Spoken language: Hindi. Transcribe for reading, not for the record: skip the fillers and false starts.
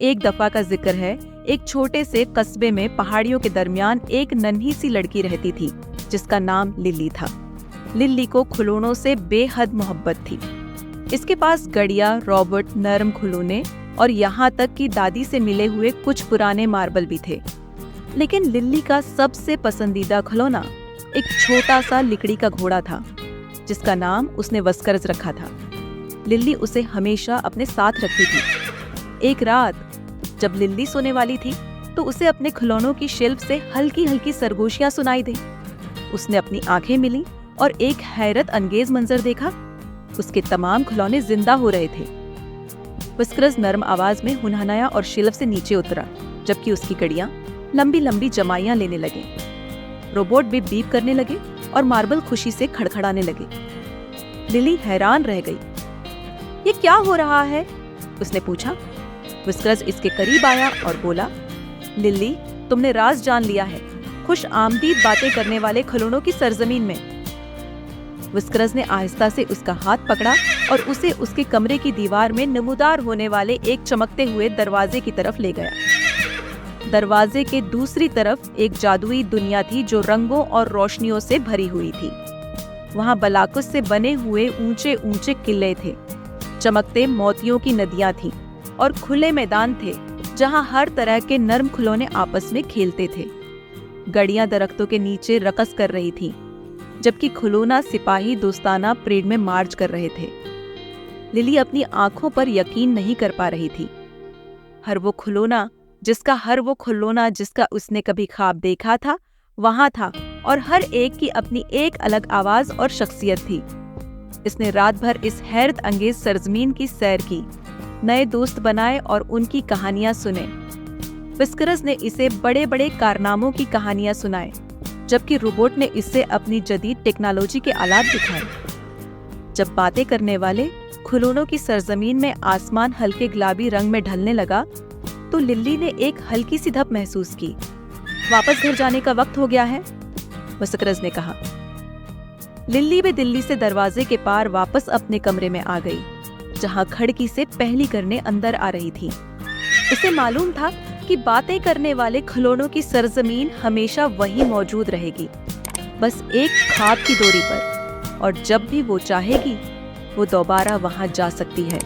एक दफा का जिक्र है, एक छोटे से कस्बे में पहाड़ियों के दरमियान एक नन्ही सी लड़की रहती थी जिसका नाम लिली था। लिली को खिलौनों से बेहद मोहब्बत थी। इसके पास गड़िया, रॉबर्ट, नरम खिलौने और यहाँ तक कि दादी से मिले हुए कुछ पुराने मार्बल भी थे। लेकिन लिली का सबसे पसंदीदा खिलौना एक छोटा सा लकड़ी का घोड़ा था जिसका नाम उसने वस्करस रखा था। लिली उसे हमेशा अपने साथ रखती थी। एक रात जब लिली सोने वाली थी तो उसे अपने खिलौनों की शेल्फ से हल्की हल्की सरगोशियां सुनाई दी। उसने अपनी आंखें मिली और एक हैरत अंगेज मंजर देखा। उसके तमाम खिलौने जिंदा हो रहे थे। वस्करस नरम आवाज में हुनहुनाया और शेल्फ से नीचे उतरा, जबकि उसकी कड़ियां लंबी लंबी जमाइयां लेने लगे। रोबोट भी बीप करने लगे और मार्बल खुशी से खड़खड़ाने लगे। लिली हैरान रह गई। ये क्या हो रहा है? उसने पूछा। वस्करस इसके करीब आया और बोला, लिली, तुमने राज जान लिया है, खुश आमदीद बातें करने वाले खिलौनों की सरजमीन में। वस्करस ने आहिस्ता से उसका हाथ पकड़ा और उसे उसके कमरे की दीवार में नमूदार होने वाले एक चमकते हुए दरवाजे की तरफ ले गया। दरवाजे के दूसरी तरफ एक जादुई दुनिया थी जो रंगों और रोशनियों से भरी हुई थी। वहाँ बलाकुस से बने हुए ऊंचे ऊंचे किले थे, चमकते मोतियों की नदियां थीं और खुले मैदान थे जहां हर तरह के नर्म खिलौने आपस में खेलते थे। गड़ियां दरख्तों के नीचे रकस कर रही थीं, जबकि खिलौना सिपाही दोस्ताना परेड में मार्च कर रहे थे। लिली अपनी आंखों पर यकीन नहीं कर पा रही थी। हर वो खिलौना जिसका उसने कभी ख्वाब देखा था वहां था, और हर एक की अपनी एक अलग आवाज और शख्सियत थी। इसने रात भर इस हैरत अंगेज सरजमीन की सैर की, नए दोस्त बनाए और उनकी कहानियां सुने। वस्करस ने इसे बड़े बड़े कारनामों की कहानियां सुनाए, जबकि रोबोट ने इससे अपनी जदीद टेक्नोलॉजी के आलात दिखाए। जब बातें करने वाले खिलौनों की सरजमीन में आसमान हल्के गुलाबी रंग में ढलने लगा तो लिली ने एक हल्की सी धप महसूस की। वापस घर जाने का वक्त हो गया है, वस्करस ने कहा। लिली भी दिल्ली से दरवाजे के पार वापस अपने कमरे में आ गई, जहां खिड़की से पहली करने अंदर आ रही थी। उसे मालूम था कि बातें करने वाले खिलौनों की सरजमीन हमेशा वहीं मौजूद रहेगी, बस एक ख्वाब की दूरी पर, और जब भी वो चाहेगी वो दोबारा वहां जा सकती है।